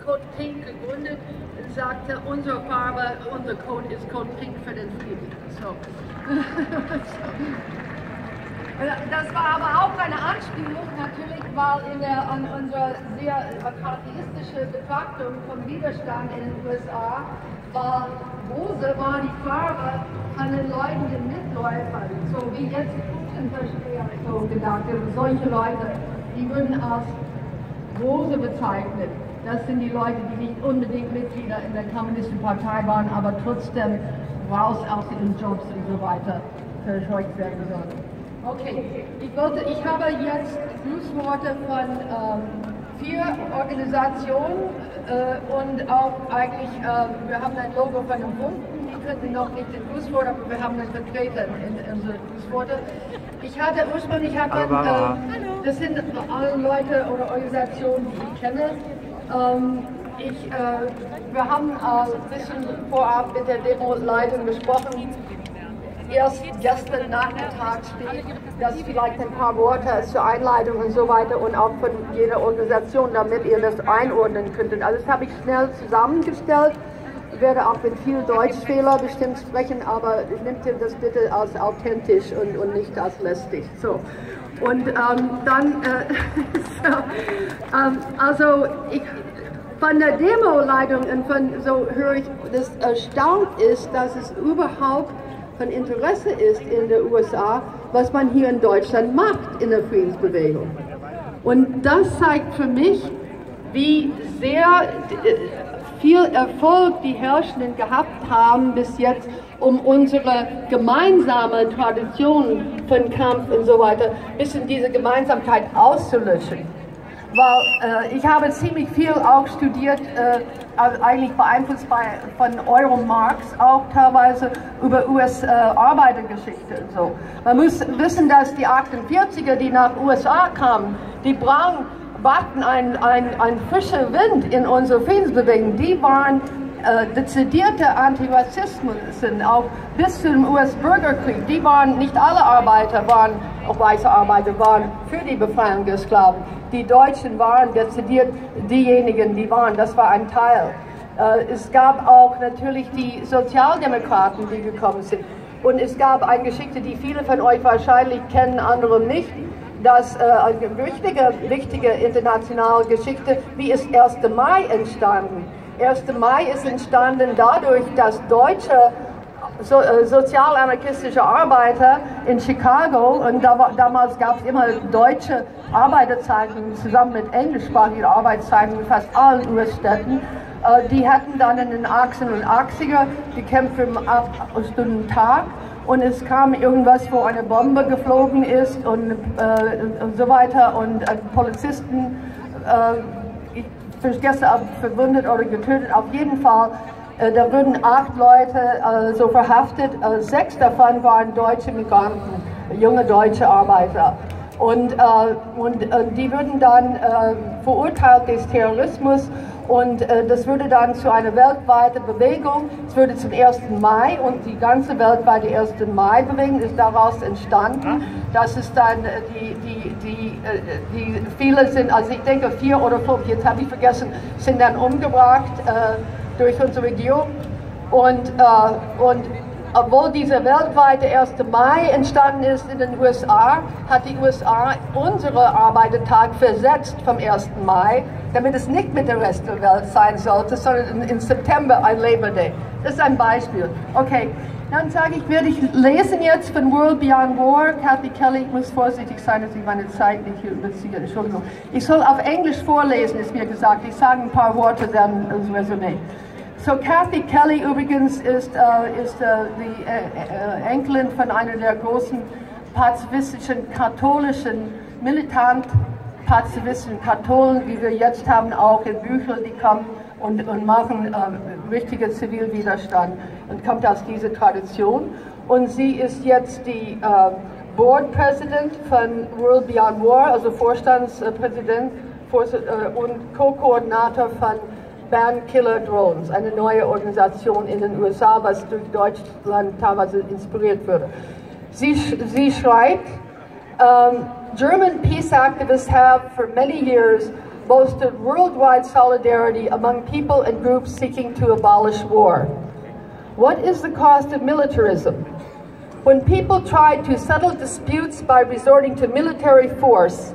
Codepink gegründet, sagte, unsere Farbe, unser Code ist Codepink für den Frieden. So. Das war aber auch eine Anspielung, natürlich, weil an unserer sehr charakteristische Betrachtung vom Widerstand in den USA war, Rose war die Farbe von den leidenden Mitläufern, so wie jetzt Putin-Versteher so gedacht. Solche Leute, die würden als Rose bezeichnet. Das sind die Leute, die nicht unbedingt Mitglieder in der Kommunistischen Partei waren, aber trotzdem raus aus ihren Jobs und so weiter verscheucht werden sollen. Okay, ich habe jetzt Grußworte von 4 Organisationen und auch eigentlich, wir haben ein Logo von einem Bunten, die könnten noch nicht den Grußwort, aber wir haben einen Vertreter in unsere Grußworte. Ich hatte ursprünglich, das sind alle Leute oder Organisationen, die ich kenne. Wir haben ein bisschen vorab mit der Demo-Leitung gesprochen. Erst gestern Nachmittag steht, dass vielleicht ein paar Worte zur Einleitung und so weiter und auch von jeder Organisation, damit ihr das einordnen könntet. Also das habe ich schnell zusammengestellt. Ich werde auch mit viel Deutschfehler bestimmt sprechen, aber nehmt ihr das bitte als authentisch und nicht als lästig. So. Und von der Demo-Leitung und so höre ich, dass erstaunt ist, dass es überhaupt von Interesse ist in den USA, was man hier in Deutschland macht in der Friedensbewegung. Und das zeigt für mich, wie sehr viel Erfolg die Herrschenden gehabt haben bis jetzt, um unsere gemeinsame Tradition von Kampf und so weiter, bis in diese Gemeinsamkeit auszulöschen. Weil ich habe ziemlich viel auch studiert, eigentlich beeinflusst von Euro-Marx, auch teilweise über US-Arbeitergeschichte und so. Man muss wissen, dass die 48er, die nach USA kamen, die brachten einen frischen Wind in unsere Friedensbewegung. Die waren dezidierte Antirassismus, auch bis zum US-Bürgerkrieg. Die waren, nicht alle Arbeiter waren, auch weiße Arbeiter waren für die Befreiung der Sklaven. Die Deutschen waren dezidiert diejenigen, die waren, das war ein Teil. Es gab auch natürlich die Sozialdemokraten, die gekommen sind. Und es gab eine Geschichte, die viele von euch wahrscheinlich kennen, andere nicht. Das eine wichtige internationale Geschichte, wie ist 1. Mai entstanden? 1. Mai ist entstanden dadurch, dass deutsche sozialanarchistische Arbeiter in Chicago, und damals gab es immer deutsche Arbeiterzeitungen zusammen mit englischsprachigen Arbeitszeitungen in fast allen US-Städten, die hatten dann in den 80er und 80er gekämpft für 8 Stunden Tag, und es kam irgendwas, wo eine Bombe geflogen ist und so weiter, und Polizisten, ich vergesse, ob verwundet oder getötet, auf jeden Fall. Da wurden 8 Leute so verhaftet, 6 davon waren deutsche Migranten, junge deutsche Arbeiter. Und die wurden dann verurteilt des Terrorismus, und das würde dann zu einer weltweiten Bewegung. Es würde zum 1. Mai, und die ganze weltweite 1. Mai-Bewegung ist daraus entstanden. Das ist dann die viele sind, also ich denke 4 oder 5, jetzt habe ich vergessen, sind dann umgebracht durch unsere Regierung, und obwohl dieser weltweite 1. Mai entstanden ist in den USA, hat die USA unseren Arbeitertag versetzt vom 1. Mai, damit es nicht mit dem Rest der Welt sein sollte, sondern im September ein Labor Day. Das ist ein Beispiel. Okay, dann sage ich, werde ich lesen jetzt von World Beyond War. Kathy Kelly, ich muss vorsichtig sein, dass ich meine Zeit nicht hier überziehe. Entschuldigung. Ich soll auf Englisch vorlesen, ist mir gesagt. Ich sage ein paar Worte dann als Resümee. So Kathy Kelly übrigens ist die Enkelin von einer der großen pazifistischen, katholischen, militant pazifistischen Katholen, wie wir jetzt haben, auch in Büchern, die kommen und machen richtigen Zivilwiderstand, und kommt aus dieser Tradition. Und sie ist jetzt die Board President von World Beyond War, also Vorstandspräsident und Co-Koordinator von Ban Killer Drones, eine neue Organisation in den USA, was durch Deutschland teilweise inspiriert wurde. Sie schreibt, German peace activists have for many years boasted worldwide solidarity among people and groups seeking to abolish war. What is the cost of militarism? When people try to settle disputes by resorting to military force,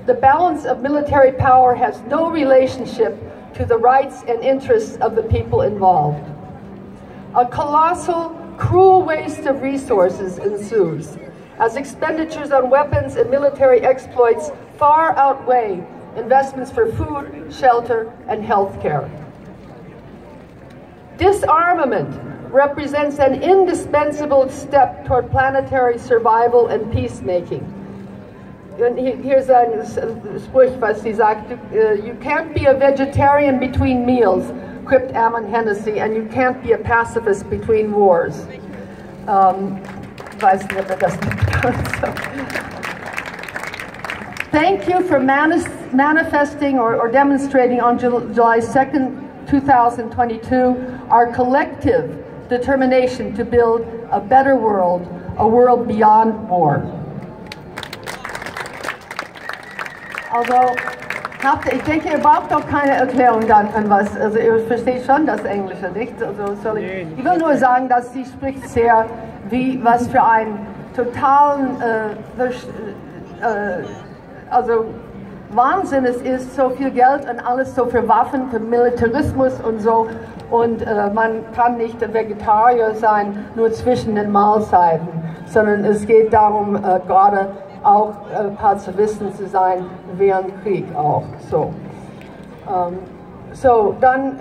the balance of military power has no relationship to the rights and interests of the people involved. A colossal, cruel waste of resources ensues, as expenditures on weapons and military exploits far outweigh investments for food, shelter, and health care. Disarmament represents an indispensable step toward planetary survival and peacemaking. Here's ein Spruch, was sie sagt, you can't be a vegetarian between meals, quipped Ammon Hennessy, and you can't be a pacifist between wars. Weiß nicht, ob das Thank you for manifesting or demonstrating on July 2nd, 2022, our collective determination to build a better world, a world beyond war. Also, ich denke, ihr braucht doch keine Erklärung dann an was, also ihr versteht schon das Englische, nicht? Also, sorry. Ich will nur sagen, dass sie spricht sehr, was für einen totalen, also Wahnsinn es ist, so viel Geld und alles so für Waffen, für Militarismus und so, und man kann nicht Vegetarier sein, nur zwischen den Mahlzeiten, sondern es geht darum, gerade auch Pazifisten zu sein, während Krieg auch. Dann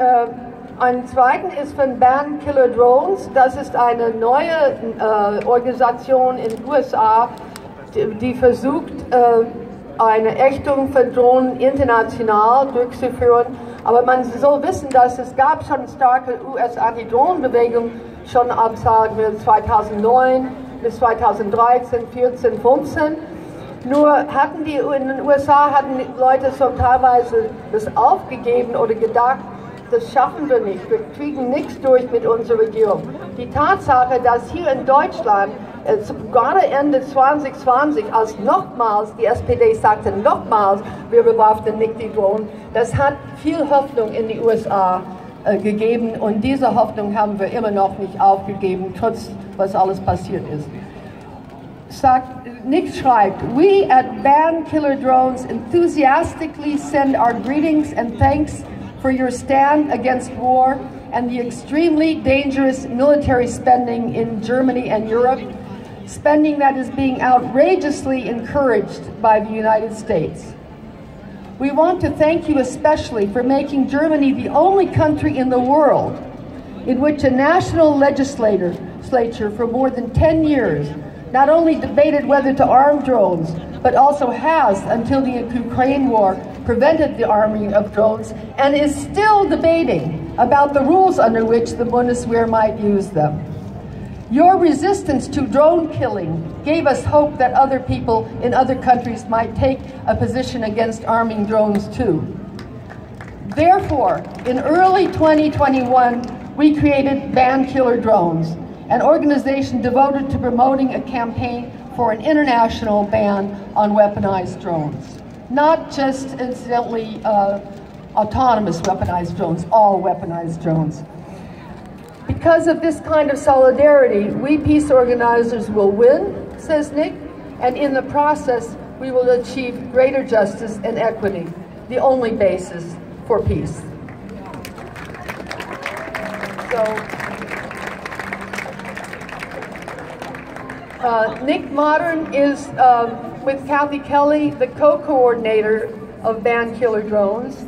ein zweiten ist von Ban Killer Drones. Das ist eine neue Organisation in den USA, die versucht, eine Ächtung von Drohnen international durchzuführen. Aber man soll wissen, dass es gab schon eine starke US-Anti-Drohnen-Bewegung schon ab, sagen wir, 2009 bis 2013, 14, 15. Nur hatten die in den USA Leute so teilweise das aufgegeben oder gedacht, das schaffen wir nicht, wir kriegen nichts durch mit unserer Regierung. Die Tatsache, dass hier in Deutschland gerade Ende 2020, als nochmals die SPD sagte, nochmals, wir bewaffnen nicht die Drohnen, das hat viel Hoffnung in die USA gegeben, und diese Hoffnung haben wir immer noch nicht aufgegeben, trotz was alles passiert ist. Nick schreibt, we at Ban Killer Drones enthusiastically send our greetings and thanks for your stand against war and the extremely dangerous military spending in Germany and Europe, spending that is being outrageously encouraged by the United States. We want to thank you especially for making Germany the only country in the world in which a national legislature for more than 10 years not only debated whether to arm drones, but also has, until the Ukraine war, prevented the arming of drones, and is still debating about the rules under which the Bundeswehr might use them. Your resistance to drone killing gave us hope that other people in other countries might take a position against arming drones too. Therefore, in early 2021, we created Ban Killer Drones, an organization devoted to promoting a campaign for an international ban on weaponized drones. Not just, incidentally, autonomous weaponized drones, all weaponized drones. Because of this kind of solidarity, we peace organizers will win, says Nick, and in the process, we will achieve greater justice and equity, the only basis for peace. Nick Modern is, with Kathy Kelly, the co-coordinator of Ban Killer Drones.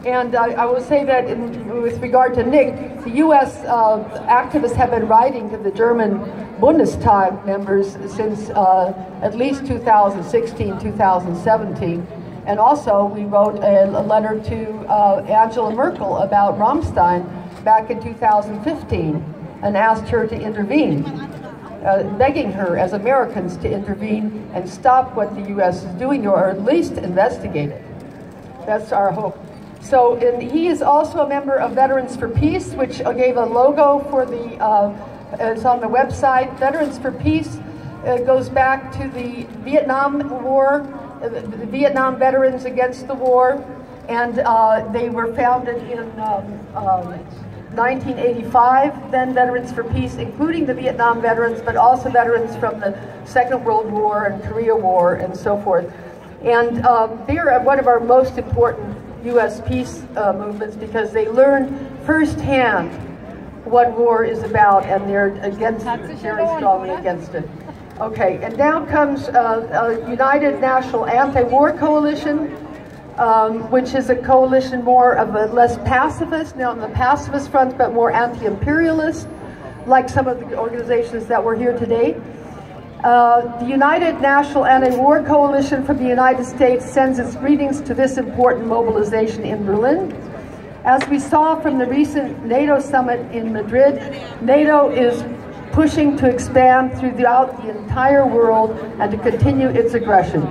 And I will say that with regard to Nick, the U.S. activists have been writing to the German Bundestag members since at least 2016, 2017. And also we wrote a letter to Angela Merkel about Rammstein back in 2015 and asked her to intervene. Begging her as Americans to intervene and stop what the U.S. is doing, or at least investigate it. That's our hope. So, and he is also a member of Veterans for Peace, which gave a logo for the, it's on the website. Veterans for Peace goes back to the Vietnam War, the Vietnam veterans against the war. and they were founded in 1985, then Veterans for Peace, including the Vietnam veterans, but also veterans from the Second World War and Korea War and so forth. And they are one of our most important U.S. peace movements because they learned firsthand what war is about, and they're against it, very strongly against it. Okay, and now comes a United National Anti-War Coalition, which is a coalition more of a less pacifist, not on the pacifist front, but more anti-imperialist, like some of the organizations that were here today. The United National Anti-War Coalition from the United States sends its greetings to this important mobilization in Berlin. As we saw from the recent NATO summit in Madrid, NATO is pushing to expand throughout the entire world and to continue its aggression.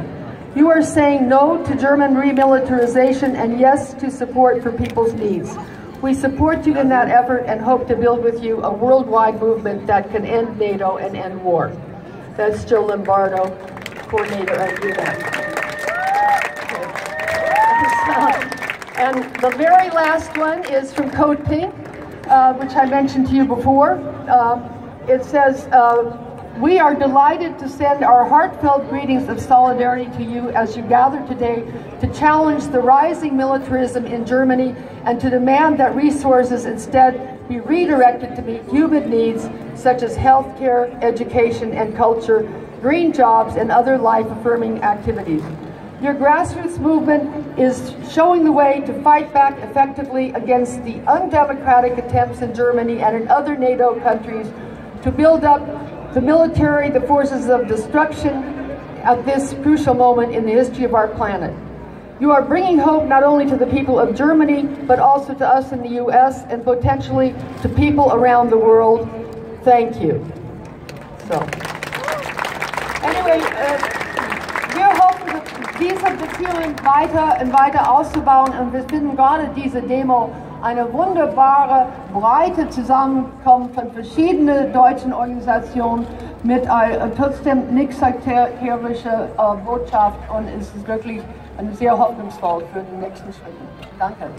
You are saying no to German remilitarization and yes to support for people's needs. We support you in that effort and hope to build with you a worldwide movement that can end NATO and end war. That's Joe Lombardo, coordinator at UN. And the very last one is from Codepink, which I mentioned to you before. It says, we are delighted to send our heartfelt greetings of solidarity to you as you gather today to challenge the rising militarism in Germany and to demand that resources instead be redirected to meet human needs such as healthcare, education, and culture, green jobs, and other life-affirming activities. Your grassroots movement is showing the way to fight back effectively against the undemocratic attempts in Germany and in other NATO countries to build up the military, the forces of destruction at this crucial moment in the history of our planet. You are bringing hope not only to the people of Germany, but also to us in the US and potentially to people around the world. Thank you. So, anyway, wir hoffen, diese Beziehungen weiter auszubauen, und wir finden gerade diese Demo eine wunderbare, breite Zusammenkunft von verschiedenen deutschen Organisationen mit trotzdem nicht sektärischer Botschaft, und es ist wirklich sehr hoffnungsvoll für die nächsten Schritte. Danke.